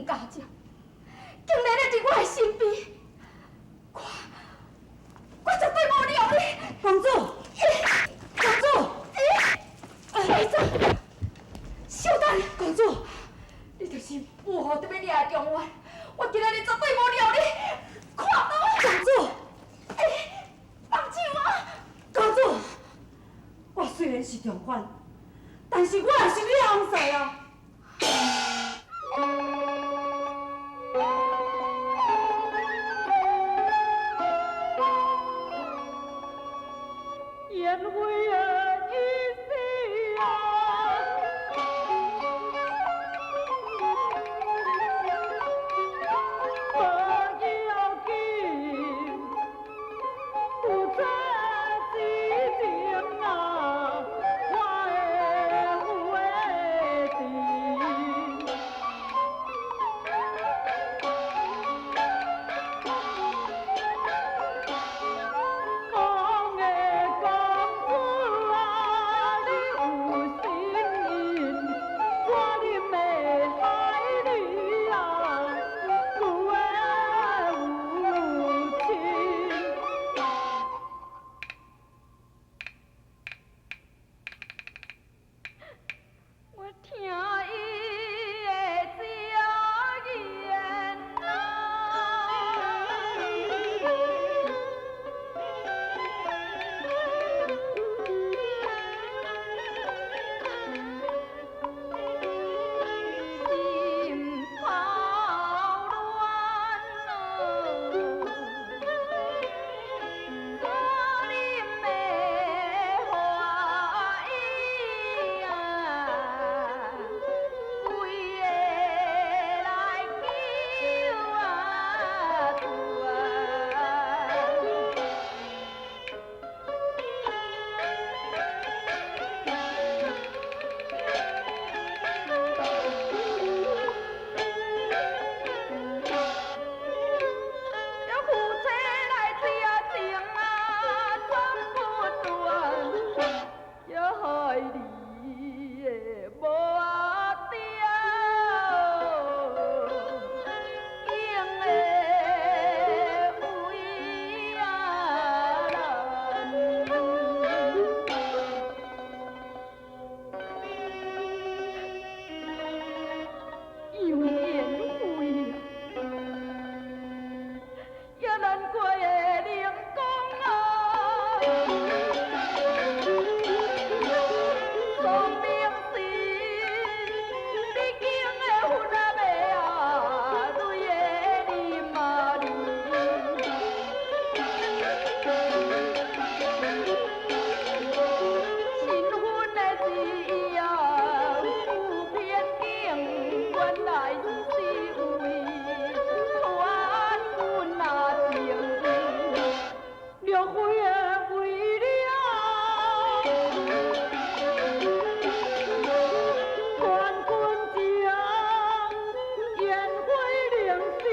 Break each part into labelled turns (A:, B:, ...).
A: 家姐，竟然咧伫我的身边，我绝对无了你。
B: 公主，公主，
A: 妹子，小等，
B: 公主，
A: 你就是幕后特别厉害的中原，我今仔日绝对无了你。看到我，
B: 公主，
A: 放手啊！
B: 公主，我虽然是中犯，但是我也是你的红婿啊。
C: 宴会啊，一时啊，不要紧，有这之情啊，我会定。讲的公主啊，你有心意，我啉的海里啊，有缘有亲。我听伊的这言心跑乱咯，我啉的花意啊，为的来救啊主要夫妻来这情啊，怎不断？要害你的无爹，用的为啊人。有缘会啊，也难怪的灵公啊，说明是你经的混啊妹啊，累的你嘛你。新婚的时啊，有偏见，原来是是为传阮啊情，略会的为了劝君情，宴会令死，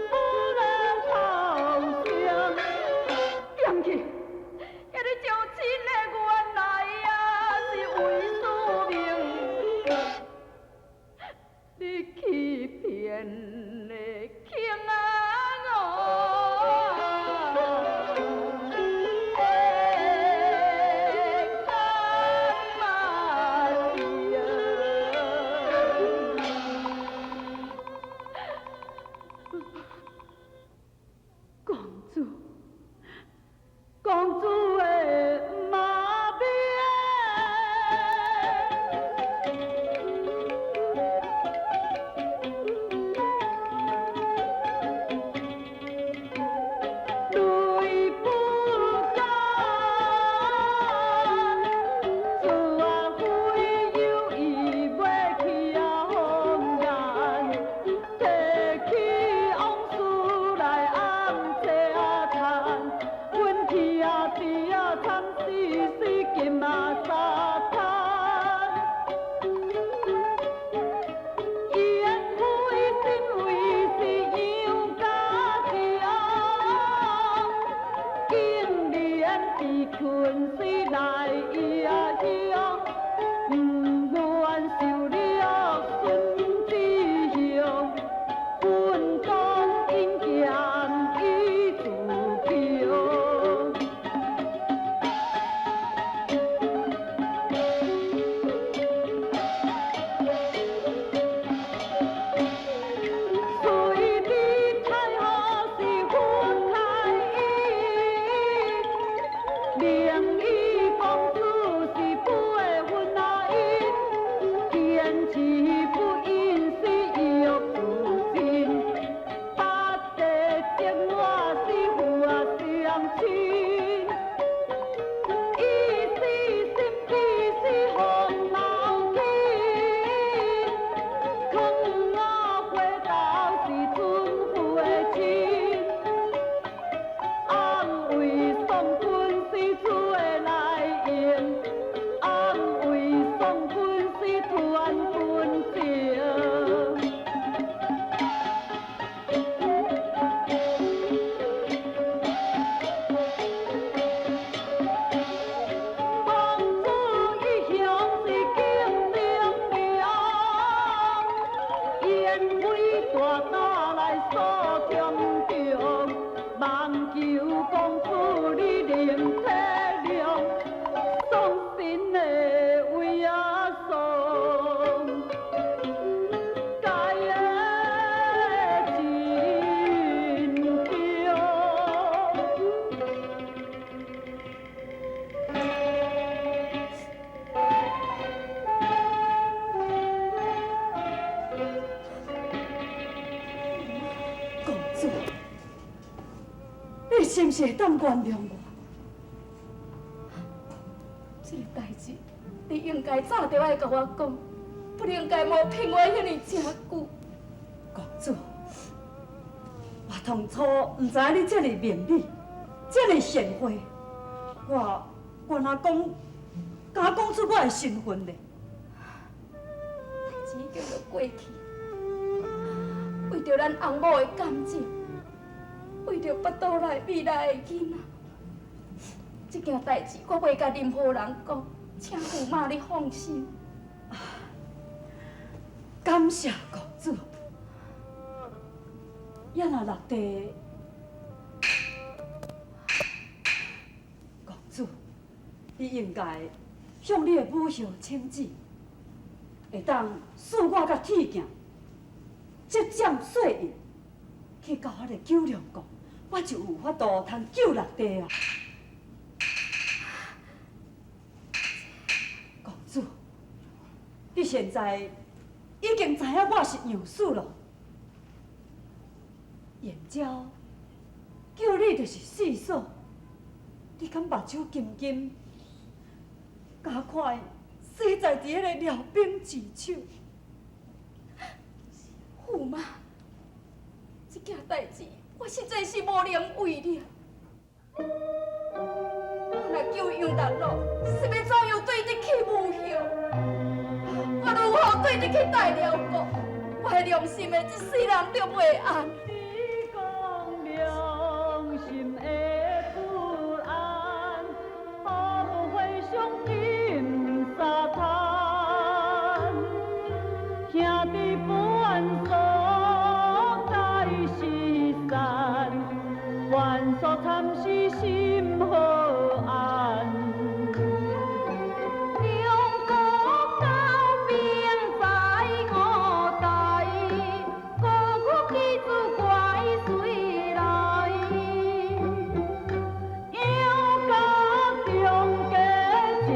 C: 不能偷生，点去。遐你招亲的原来啊是为私命，你欺骗的卿啊干嘛是公主。公主的妈咪，泪不干，厝啊灰有意要去啊红颜，提起往事来暗切啊叹。阮去啊伫啊惨死死金啊沙滩，宴会身为是杨家强，竟然被困死来伊啊乡，不愿受了孙之乡。望求公主你能体谅，伤心的为阿丧，该的真叫。
B: 公主，你是不是会当原谅我？
A: 这个代志，你应该早就爱甲我讲，不应该无骗我遐尼真久。
B: 公主，我当初唔知你这么面美，这么贤惠，我哪敢讲出我的身份呢？
A: 代志已经都过去，为着咱翁某的感情，为着腹肚内未来的囡仔，这件代志我袂甲任何人讲，请父妈你放心。
B: 感谢公主。也若落地，公主，你应该向你的母后请旨，会当赐我甲铁镜，接掌岁月，去到我的九龙宫，我就有法度通救落地啊！公主，你现在已经知影我是杨氏了。燕娇叫你就是四嫂，你敢目睭金金，加快死在伫迄个辽兵之手？
A: 驸马，这件代志我实在是无能为力。我若救杨大佬，是要怎样对得起母后？我如何对得起大辽国？我的良心的一世人都袂安。
C: 良心的不安，何不回乡饮沙滩？兄弟不安所在是山，愿所参是心何安？两国交兵在我台，孤苦记住怪谁来？要甲中家吃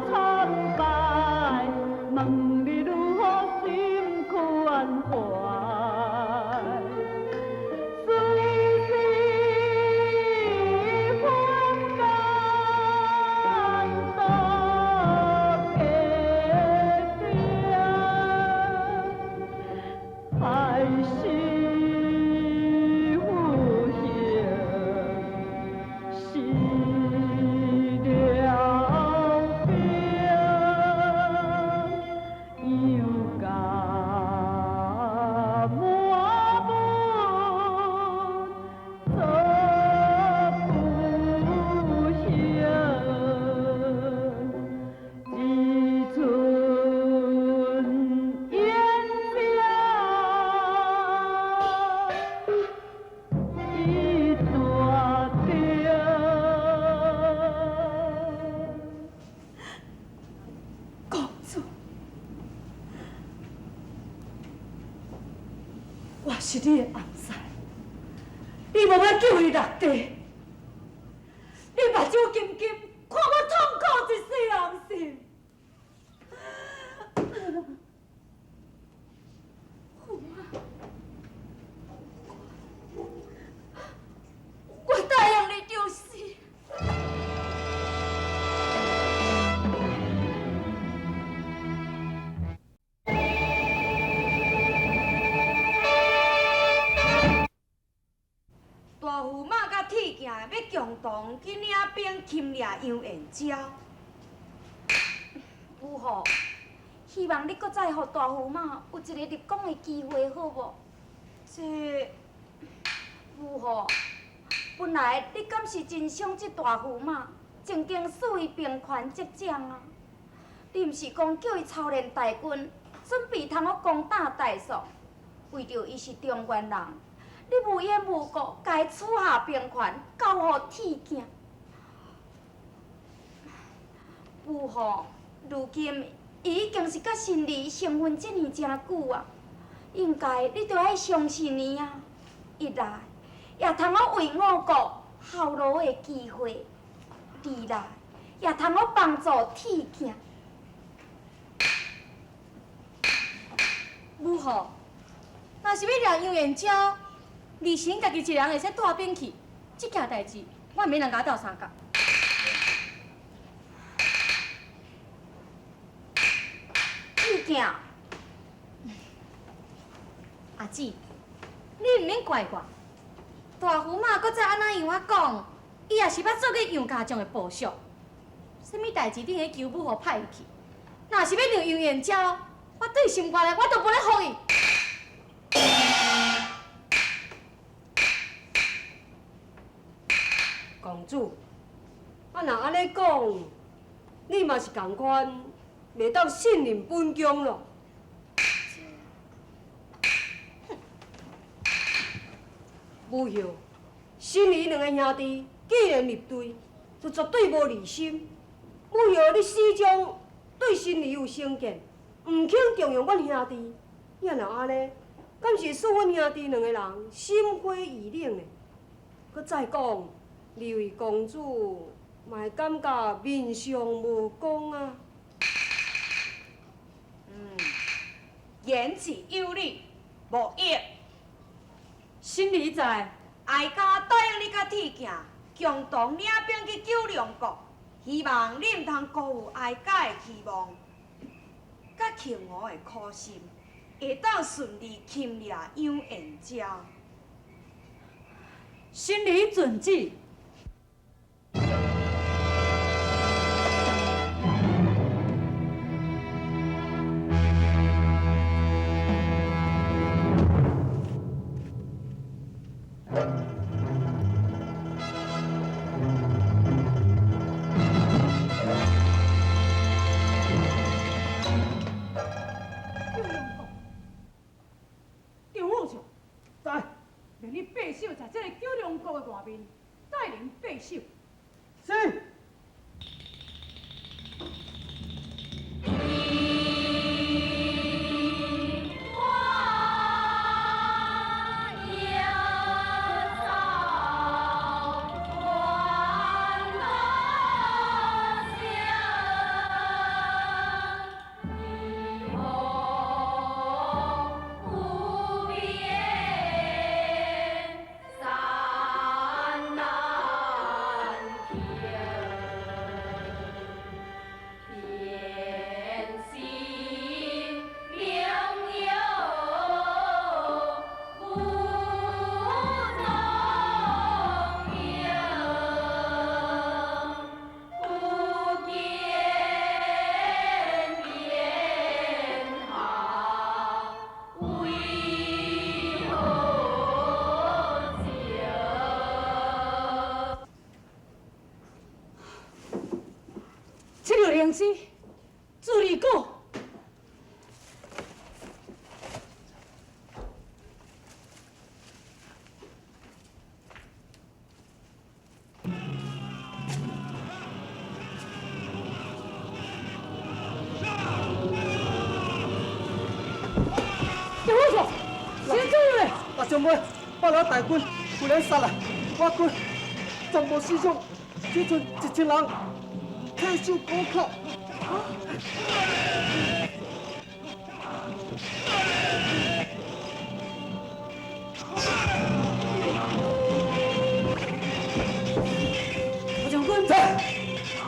C: 惨败，问你如何心宽怀？虽是风干多结冰，还是有幸是了兵，又甲满门做不幸，只存燕家一大丁。
B: 公主，我是你的红婿，你无要救伊落地，你目睭金金，看我痛苦一世人是。
A: 驸马，我答应你就是。
D: 大驸马甲铁镜要共同去领兵擒掠杨延昭。
A: 母后，希望你搁再互大驸马有一个立功的机会，好无？
D: 这
A: 母后，本来你敢是真想这大驸马，曾经赐伊兵权接掌啊？你毋是讲叫伊操练大军，准备通好攻打大宋？为着伊是中原人，你无缘无故，甲伊处下兵权，交予铁镜。母吼，如今伊已经是甲新儿成婚这年真久啊，应该你着爱相信伊啊。一来，也通我为我国效劳的机会；二来，也通我帮助铁镜。
E: 母后，若是要掠杨元昭，二婶家己一人会使带兵去，这件代志我免人甲斗相共。
A: 铁镜，
E: 阿姊，你毋免怪我。大姑妈搁再安那样我讲，伊也是捌做过杨家将的部属。什么代志顶个求母互派伊去？若是要让杨元昭，我对心肝的我都无咧服伊。
F: 公主，啊若安尼讲，你嘛是共款，袂当信任本宫咯。母后，新儿两个兄弟既然入队，就绝对无离心。母后，你始终对新儿有成见，唔肯重用阮兄弟，也若安尼，敢是使阮兄弟两个人心灰意冷呢？搁再讲，二位公主嘛会感觉面上无光啊。
D: 言之有理，无益。
B: 心里在，
D: 哀家答应你甲铁镜共同领兵去救梁国，希望你毋通辜负哀家的期望，甲庆娥的苦心，会当顺利擒掠杨延昭。
B: 心里准旨。
G: 让你八手在这个九龙国的外面带领八手。
H: 是。
B: 灵师，助理过。
H: 刘副总，先生嘞！大将军，把咱大军忽然杀来，我军全部死伤，只剩1000人，退守高靠。
B: 大将军，在，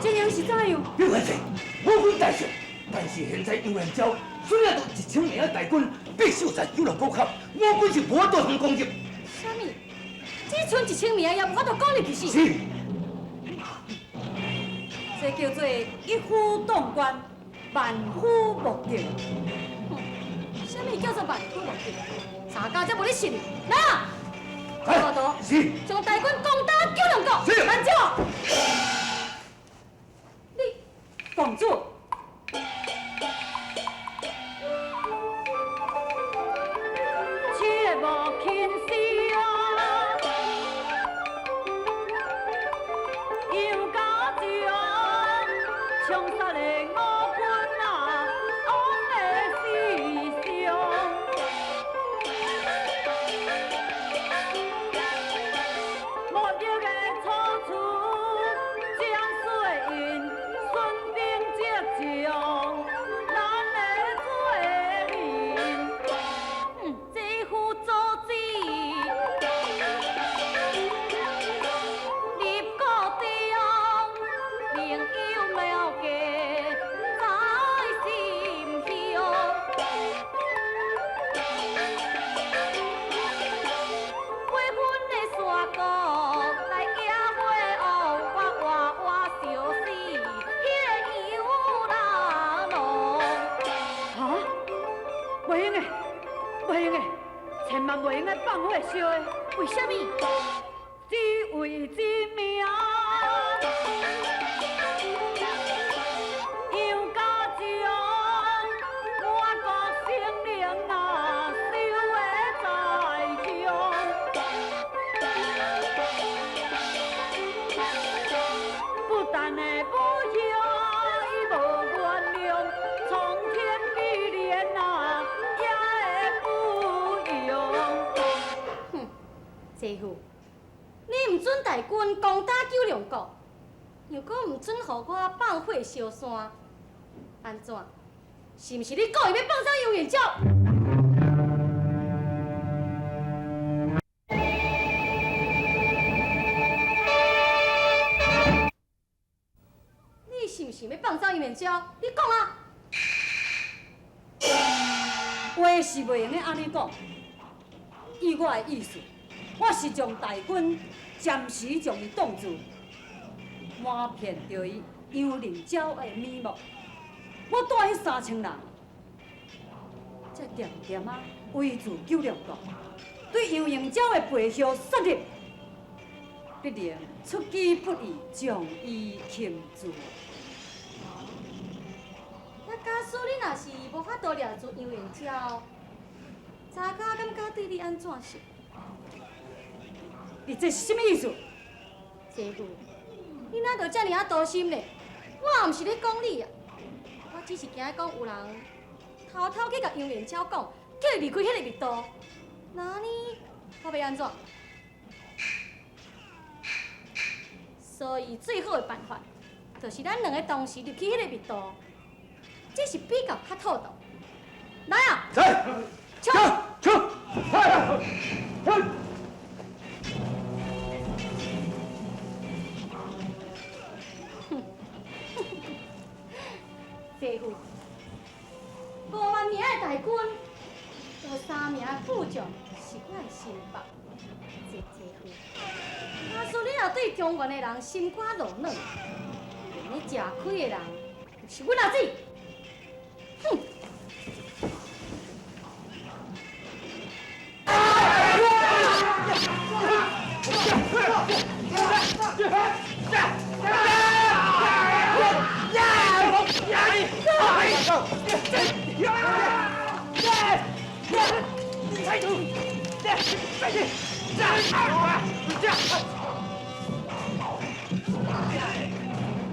B: 这样是怎样？
I: 别关心，我军大胜，但是现在杨元昭虽然有1000名的大军，必守在九龙高靠，我军是无多通攻击。
E: 啥物？只剩1000名，也无法度攻入去死。
I: 是。
B: 这叫做一夫当关，万夫莫敌。
E: 啥物叫做万夫莫敌？查家才无你信。来，大刀，
I: 是，
E: 将大军攻打九龙国。
I: 是。
E: 慢走。
B: 你，公主。
C: 切莫轻视我。枪杀的五军啊，往的死伤。末日的楚楚，江水因顺兵接将，咱的罪人，这副组织。立国中，另有了解在心胸。花粉的山谷来野火乌，我活活烧死迄个游人梦。
F: 啊！袂用的，袂用的，千万袂用的放火烧的，
E: 为什么？
C: 只为一命，杨家将，我国生灵啊，守的在胸。不但的不孝，伊无原谅，苍天必怜啊，也会不用。
E: 哼，姐夫。你唔准大军攻打九龙国，又搁唔准互我放火烧山，安怎？是毋是你故意要放走游元昭？你是毋是要放走游元昭？你讲啊！
B: 话是袂用的安尼讲，以我的意思，我是将大军暂时将伊挡住，瞒骗着伊杨林昭的面目。我带迄3000人，才点点啊围住九龙国，对杨林昭的背后杀入，必然出其不意将伊擒住。
E: 那假使你若是无法度抓住游元昭，查家感觉对你安怎是？
B: 你这是什么意思？
E: 姐夫，你哪着遮尔啊多心呢？我毋是咧讲你啊，我只是惊讲有人偷偷去甲杨元昭讲，叫伊离开迄个密道。那呢，我要安怎？所以最好的办法，就是咱两个同时入去迄个密道，这是比较较妥当。来啊！
I: 在，冲！快！
E: 姐夫，5万名的大军，有3名的副将是我的心腹。姐夫，假使你若对中原的人心肝落软，连你吃亏的人就是阮阿姊。哼！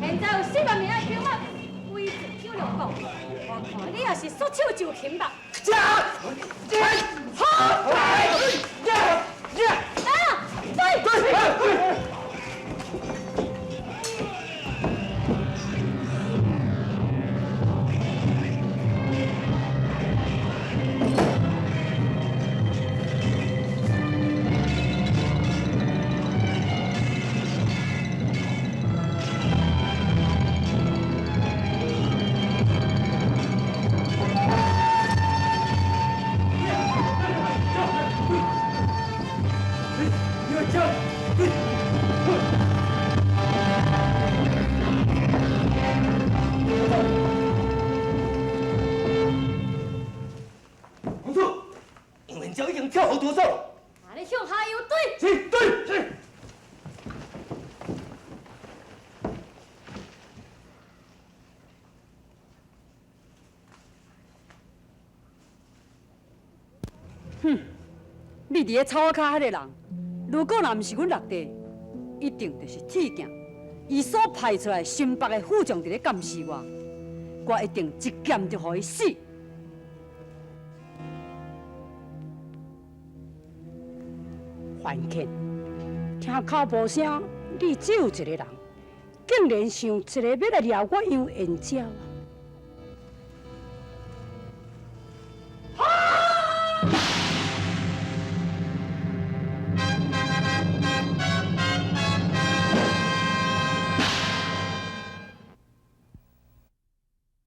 E: 现在有4万名的兵马围住九龙国，我看你也是束手就擒吧。
I: 洪叔，杨元昭已经跳河逃走。
E: 啊，你向下游对。
I: 是，对，是。
B: 你伫咧草骹遐个人，如果若毋是阮落地，一定就是铁镜，伊所派出来新北的副将伫咧监视我一定一剑就互伊死。
J: 范倩，听脚步声，你只有一个人，竟然想一个要来撩我杨延娇啊！